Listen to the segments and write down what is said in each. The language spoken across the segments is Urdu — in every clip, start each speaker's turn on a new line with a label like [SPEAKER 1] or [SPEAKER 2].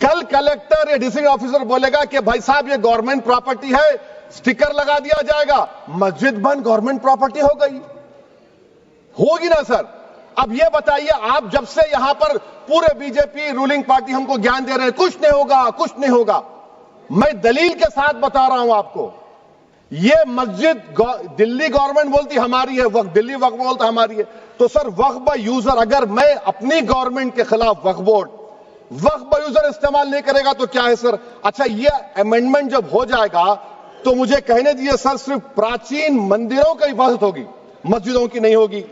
[SPEAKER 1] کل کلیکٹر یا ڈسٹرکٹ آفیسر بولے گا کہ بھائی صاحب یہ گورنمنٹ پراپرٹی ہے, سٹیکر لگا دیا جائے گا, مسجد بند گورنمنٹ پراپرٹی ہو گئی, ہوگی نا سر. اب یہ بتائیے, آپ جب سے یہاں پر پورے بی جے پی رولنگ پارٹی ہم کو گیان دے رہے ہیں کچھ نہیں ہوگا کچھ نہیں ہوگا, میں دلیل کے ساتھ بتا رہا ہوں آپ کو. یہ مسجد دلی گورنمنٹ بولتی ہماری ہے, وقف دلی وقف بولتا ہماری ہے, تو سر وقف با یوزر, اگر میں اپنی گورنمنٹ کے خلاف وقف بورڈ وقف با یوزر استعمال نہیں کرے گا تو کیا ہے سر؟ اچھا یہ امینڈمنٹ جب ہو جائے گا تو مجھے کہنے دیجیے سر, صرف پراچین مندروں کی حفاظت ہوگی, مسجدوں کی نہیں ہوگی.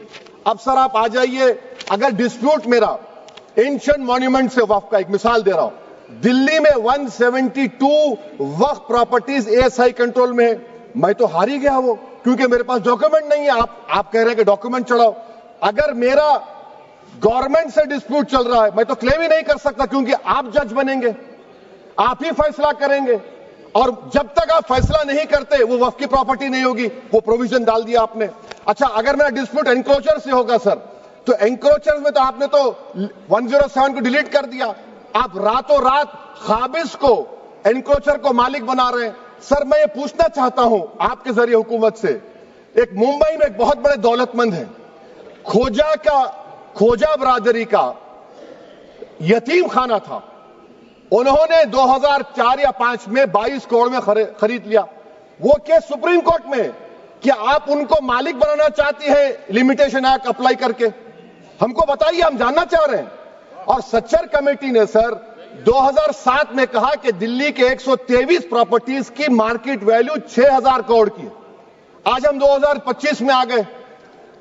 [SPEAKER 1] اب سر آپ آ جائیے, اگر ڈسپیوٹ میرا اینشنٹ مانیومنٹ سے وقف کا, ایک مثال دے رہا ہوں, دلی میں 172 وقف پراپرٹیز ASI کنٹرول میں ہے, میں تو ہار ہی گیا وہ, کیونکہ میرے پاس ڈاکیومنٹ نہیں ہے. آپ کہہ رہے ہیں کہ ڈاکیومنٹ چڑھاؤ. اگر میرا گورنمنٹ سے ڈسپیوٹ چل رہا ہے میں تو کلیم ہی نہیں کر سکتا, کیونکہ آپ جج بنیں گے, آپ ہی فیصلہ کریں گے, اور جب تک آپ فیصلہ نہیں کرتے وہ وقف کی پراپرٹی نہیں ہوگی. وہ پروویژن ڈال دیا آپ نے. اچھا اگر میرا ڈسپیوٹ انکروچر سے ہوگا سر, تو انکروچر میں تو آپ نے تو 107 کو ڈیلیٹ کر دیا, آپ راتوں رات قابض کو انکروچر کو مالک بنا رہے ہیں. سر میں یہ پوچھنا چاہتا ہوں آپ کے ذریعے حکومت سے, ایک ممبئی میں ایک بہت بڑے دولت مند ہیں, کھوجا برادری کا یتیم خانہ تھا, انہوں نے 2004 یا 2005 میں 22 کروڑ میں خرید لیا. وہ کیس سپریم کورٹ میں, کیا آپ ان کو مالک بنانا چاہتی ہیں لمیٹیشن ایکٹ اپلائی کر کے؟ ہم کو بتائیے, ہم جاننا چاہ رہے ہیں. اور سچر کمیٹی نے سر 2007 میں کہا کہ دلی کے 123 پراپرٹیز کی مارکیٹ ویلیو 6000 کروڑ کی. آج ہم 2025 میں آ گئے,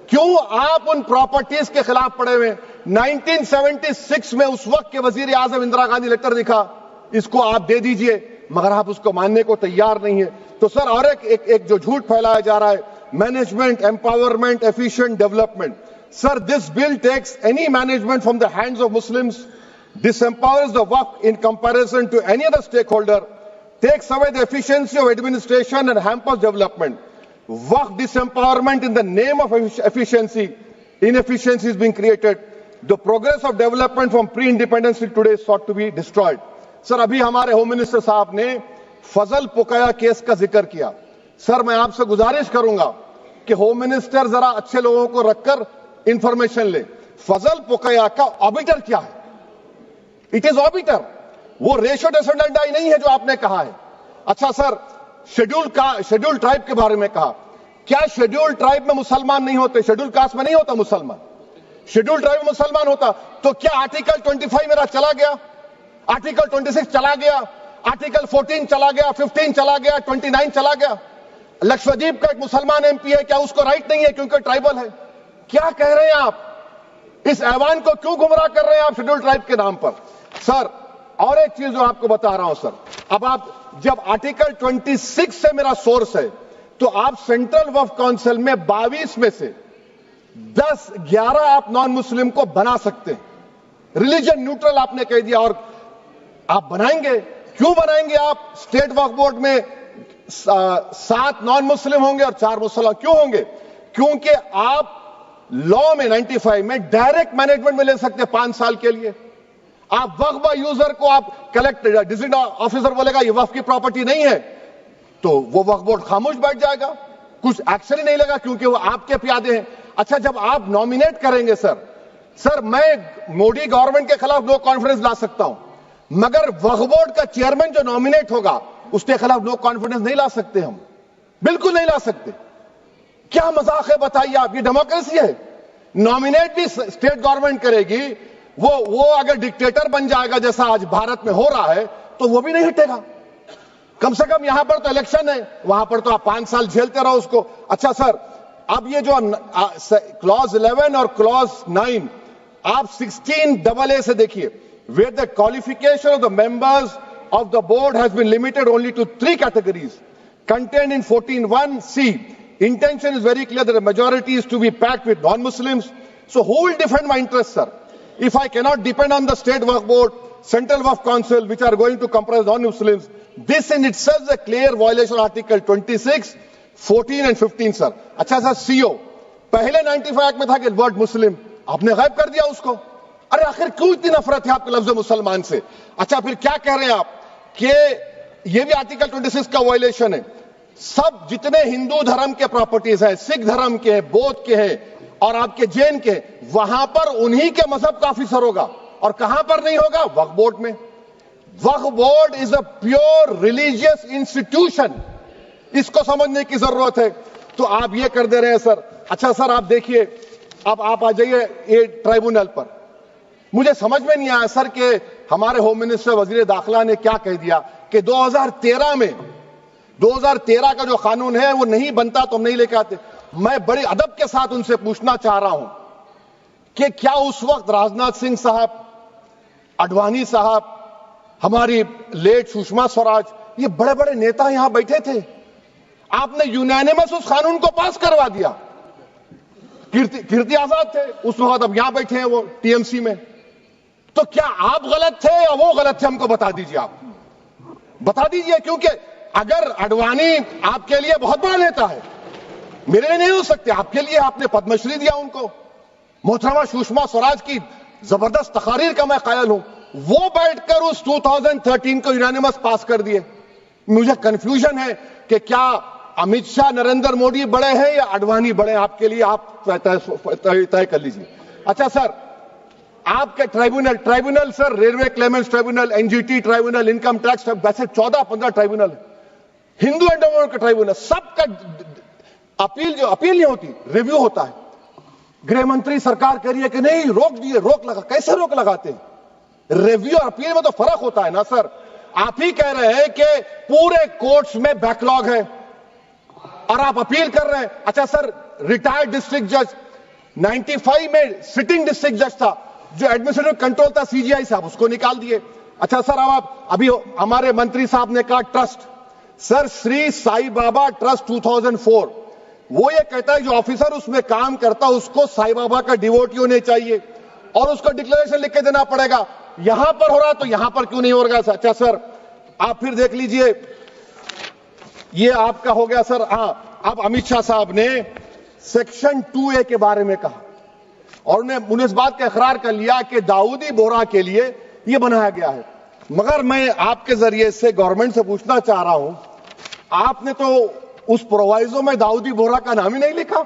[SPEAKER 1] کیوں آپ ان پراپرٹیز کے خلاف پڑے ہوئے؟ 1976 میں اس وقت کے وزیر اعظم اندرا گاندھی لیٹر لکھا, اس کو آپ دے دیجئے, مگر آپ اس کو ماننے کو تیار نہیں ہے. تو سر اور ایک جو جھوٹ پھیلایا جا رہا ہے, management, empowerment, efficient development. Sir, this bill takes any management from the hands of Muslims, disempowers the Waqf in comparison to any other stakeholder, takes away the efficiency of administration and hampers development. Waqf disempowerment in the name of efficiency, inefficiency is being created. The progress of development from pre-independence till today is sought to be destroyed. Sir, ابھی ہمارے ہوم منسٹر صاحب نے فضل پوکیا کیس کا ذکر کیا. سر میں آپ سے گزارش کروں گا کہ ہوم منسٹر ذرا اچھے لوگوں کو رکھ کر انفارمیشن لے. فضل پوکیا کا آبیٹر کیا ہے؟ اٹ از آبیٹر, وہ ریشو ڈیسنڈنٹ نہیں ہے جو آپ نے کہا ہے. اچھا سر, شیڈول ٹرائب کے بارے میں کہا, کیا شیڈول ٹرائب میں مسلمان نہیں ہوتے؟ شیڈول کاسٹ میں نہیں ہوتا مسلمان, شیڈول ٹرائب میں مسلمان ہوتا. تو کیا آرٹیکل 25 میرا چلا گیا, آرٹیکل 26 چلا گیا, آرٹیکل 14 چلا گیا, 15 چلا گیا, 29 چلا گیا؟ لکشدیپ کا ایک مسلمان ایم پی ہے, کیا اس کو رائٹ نہیں ہے کیونکہ ٹرائبل ہے؟ کیا کہہ رہے ہیں آپ؟ اس ایوان کو کیوں گمراہ کر رہے ہیں آپ شیڈول ٹرائب کے نام پر؟ سر اور ایک چیز جو آپ کو بتا رہا ہوں سر, اب آپ جب آرٹیکل 26 سے میرا سورس ہے تو آپ سینٹرل وقف کونسل میں 22 میں سے 11 آپ نان مسلم کو بنا سکتے ہیں. ریلیجن نیوٹرل آپ نے کہہ دیا, اور آپ بنائیں گے. کیوں بنائیں گے آپ؟ اسٹیٹ وقف بورڈ میں 7 نان مسلم ہوں گے اور 4 مسلمان. کیوں ہوں گے؟ کیونکہ آپ لا میں 95 میں ڈائریکٹ مینجمنٹ میں لے سکتے 5 سال کے لیے. آپ وقف با یوزر کو آپ کلیکٹر ڈسٹرکٹ آفیسر بولے گا یہ وقف کی پراپرٹی نہیں ہے, تو وہ وقف بورڈ خاموش بیٹھ جائے گا, کچھ ایکشن ہی نہیں لگا, کیونکہ وہ آپ کے پیادے ہیں. اچھا جب آپ نامینیٹ کریں گے سر میں مودی گورنمنٹ کے خلاف نو کانفیڈنس لا سکتا ہوں, مگر وقف بورڈ کا چیئرمین جو نامینیٹ ہوگا اس کے خلاف نو کانفیڈنس نہیں لا سکتے, ہم بالکل نہیں لا سکتے. کیا مذاق ہے بتائیے آپ؟ یہ ڈیموکریسی ہے. نامینیٹ بھی اسٹیٹ گورنمنٹ کرے گی, وہ اگر ڈکٹیٹر بن جائے گا جیسا آج بھارت میں ہو رہا ہے تو وہ بھی نہیں ہٹے گا. کم سے کم یہاں پر تو الیکشن ہے, وہاں پر تو آپ 5 سال جھیلتے رہو اس کو. اچھا سر, اب یہ جو کلوز 11 اور کلوز 9 آپ 16AA سے دیکھیے, where the qualification of the members of the board has been limited only to 3 categories contained in 14(1)(c). Intention is very clear that the majority is to be packed with non-Muslims. So who will defend my interests, sir? If I cannot depend on the state waqf board, central waqf council, which are going to comprise non-Muslims, this in itself is a clear violation of Article 26, 14 and 15, sir. اچھا سر, CO پہلے 95 ایکٹ میں تھا کہ ورڈ مسلم, آپ نے غائب کر دیا اس کو. ارے آخر کیوں اتنی نفرت ہے آپ کے لفظ مسلمان سے؟ اچھا پھر کیا کہہ رہے ہیں آپ کہ یہ بھی آرٹیکل 26 کا وائلیشن ہے، سب جتنے ہندو دھرم کے پراپرٹیز ہیں، سکھ دھرم کے، بودھ کے ہیں اور آپ کے جین کے، وہاں پر انہی کے مذہب کا آفیسر ہوگا، اور کہاں پر نہیں ہوگا؟ وقف بورڈ میں۔ Waqf board is a pure religious institution, اس کو سمجھنے کی ضرورت ہے۔ تو آپ یہ کر دے رہے ہیں سر۔ اچھا سر آپ دیکھیے، اب آپ آ جائیے یہ ٹرائبونل پر۔ مجھے سمجھ میں نہیں آیا سر کہ ہمارے ہوم منسٹر وزیر داخلہ نے کیا کہہ دیا کہ 2013 میں 2013 کا جو قانون ہے وہ نہیں بنتا تو ہم نہیں لے کے آتے۔ میں بڑے ادب کے ساتھ ان سے پوچھنا چاہ رہا ہوں کہ کیا اس وقت راجناتھ سنگھ صاحب، اڈوانی صاحب، ہماری لیٹ سشما سوراج، یہ بڑے بڑے نیتا یہاں بیٹھے تھے؟ آپ نے یونینیمس اس قانون کو پاس کروا دیا۔ کیرتی آزاد تھے اس وقت، اب یہاں بیٹھے ہیں وہ ٹی ایم سی میں۔ تو کیا آپ غلط تھے یا وہ غلط تھے؟ ہم کو بتا دیجیے، آپ بتا دیجیے، کیونکہ اگر اڈوانی آپ کے لیے بہت بڑا نیتا ہے، میرے لیے نہیں ہو سکتے، آپ کے لیے آپ نے پدم شری دیا ان کو، محترمہ سشما سوراج کی زبردست تقاریر کا میں قائل ہوں، وہ بیٹھ کر اس 2013 کو یونینیمس پاس کر دیے۔ مجھے کنفیوژن ہے کہ کیا امت شاہ، نریندر مودی بڑے ہیں یا اڈوانی بڑے ہیں؟ آپ کے لیے آپ طے کر لیجیے۔ اچھا سر، آپ کے tribunal sir, railway claimants tribunal, N G T tribunal, income tax, ویسے 14-15 ٹرائبونل، ہندو اینڈ کا ٹرائبونل، سب کا اپیل نہیں ہوتی، ریویو ہوتا ہے۔ گرہ منتری سرکار کہہ رہی ہے کہ نہیں روک دیے، روک لگا، کیسے روک لگاتے ہیں؟ ریویو اور اپیل میں تو فرق ہوتا ہے نا سر۔ آپ ہی کہہ رہے ہیں کہ پورے کورٹس میں بیک لاگ ہے اور آپ اپیل کر رہے ہیں۔ اچھا سر، ریٹائرڈ ڈسٹرکٹ جج 95 میں سٹنگ ڈسٹرکٹ جج تھا، جو ایڈمنسٹریٹو کنٹرول تھا سی جی آئی صاحب، اس کو نکال دیے۔ اچھا سر، ابھی ہمارے منتری صاحب نے کہا ٹرسٹ، سر شری سائی بابا ٹرسٹ 2004، وہ یہ کہتا ہے جو آفیسر اس میں کام کرتا اس کو سائی بابا کا ڈیووٹی ہونے چاہیے اور اس کو ڈکلیریشن لکھ کے دینا پڑے گا۔ یہاں پر ہو رہا تو یہاں پر کیوں نہیں ہو رہا؟ اچھا سر، آپ پھر دیکھ لیجئے، یہ آپ کا ہو گیا سر۔ ہاں، اب امت شاہ صاحب نے سیکشن 2A کے بارے میں کہا اور انہوں نے اس بات کا اقرار کر لیا کہ داؤدی بورہ کے لیے یہ بنایا گیا ہے۔ مگر میں آپ کے ذریعے سے گورنمنٹ سے پوچھنا چاہ رہا ہوں، آپ نے تو اس پرووائزو میں داؤدی بورہ کا نام ہی نہیں لکھا،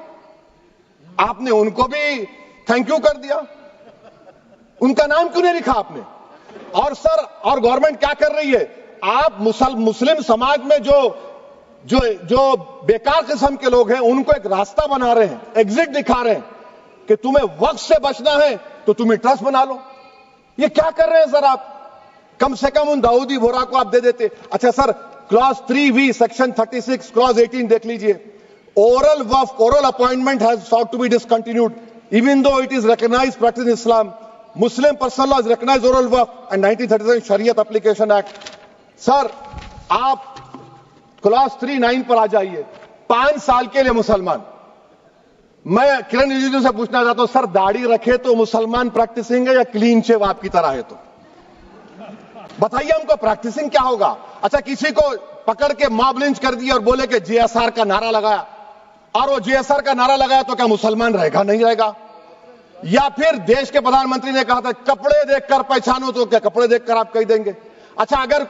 [SPEAKER 1] آپ نے ان کو بھی تھینک یو کر دیا، ان کا نام کیوں نہیں لکھا آپ نے؟ اور سر، اور گورنمنٹ کیا کر رہی ہے؟ آپ مسلم سماج میں جو بیکار قسم کے لوگ ہیں ان کو ایک راستہ بنا رہے ہیں، ایگزٹ دکھا رہے ہیں کہ تمہیں وقت سے بچنا ہے تو تمہیں ٹرسٹ بنا لو۔ یہ کیا کر رہے ہیں سر آپ؟ کم سے کم ان داؤدی بورہ کو آپ دے دیتے۔ اچھا سر، کلاس 3V سیکشن 36 کلاس 18 دیکھ لیجئے، oral وقف، oral appointment has sought to be discontinued even though it is recognized practice in Islam. Muslim personal law has recognized oral وقف and 1937 Shariat Application Act. سر آپ کلاس 3-9 پر آ جائیے، 5 سال کے لیے مسلمان۔ میں کرن رجیجو سے پوچھنا چاہتا ہوں، سر داڑھی رکھے تو مسلمان پریکٹسنگ ہے یا کلین شیو آپ کی طرح ہے؟ تو بتائیے ہم کو پریکٹسنگ کیا ہوگا؟ اچھا، کسی کو پکڑ کے ماب لنچ کر دیا اور بولے کہ جے ایس آر کا نعرہ لگایا، اور وہ جے ایس آر کا نعرہ لگایا تو کیا مسلمان رہے گا؟ نہیں رہے گا۔ یا پھر دیش کے پردھان منتری نے کہا تھا کپڑے دیکھ کر پہچانو، تو کیا کپڑے دیکھ کر آپ کہہ دیں گے؟ اچھا، اگر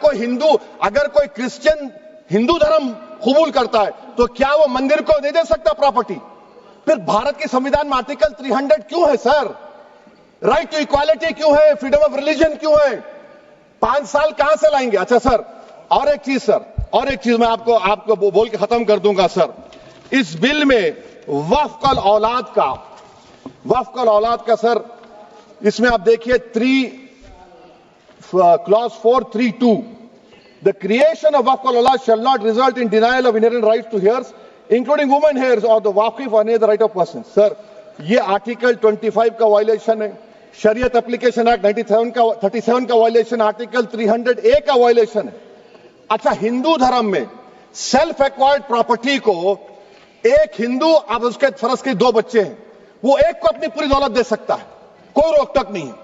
[SPEAKER 1] کوئی کرسچن ہندو دھرم قبول کرتا ہے تو کیا وہ مندر کو نہیں دے سکتا پراپرٹی؟ پھر بھارت کے سمویدھان میں آرٹیکل 300 کیوں ہے سر؟ رائٹ ٹو ایکوالٹی کیوں ہے؟ فریڈم آف ریلیجن کیوں ہے؟ 5 سال کہاں سے لائیں گے؟ اچھا سر، اور ایک چیز میں آپ کو بول کے ختم کر دوں گا سر۔ اس بل میں وقف الاولاد کا سر، اس میں آپ دیکھیے class 4(3)(2) The creation of waqf al-aulad shall not result in denial of inherent rights to heirs, including women heirs or the waqif or any other right of person. سر یہ آرٹیکل 25 کا وائلیشن ہے، شریعت اپلیکیشن ایکٹ 37 کا وائلیشن، آرٹیکل 300A کا وائلیشن ہے۔ اچھا، ہندو دھرم میں سیلف ایکوائرڈ پراپرٹی کو ایک ہندو، اب اس کے فرض کے 2 بچے ہیں، وہ ایک کو اپنی پوری دولت دے سکتا ہے، کوئی روک ٹوک نہیں ہے۔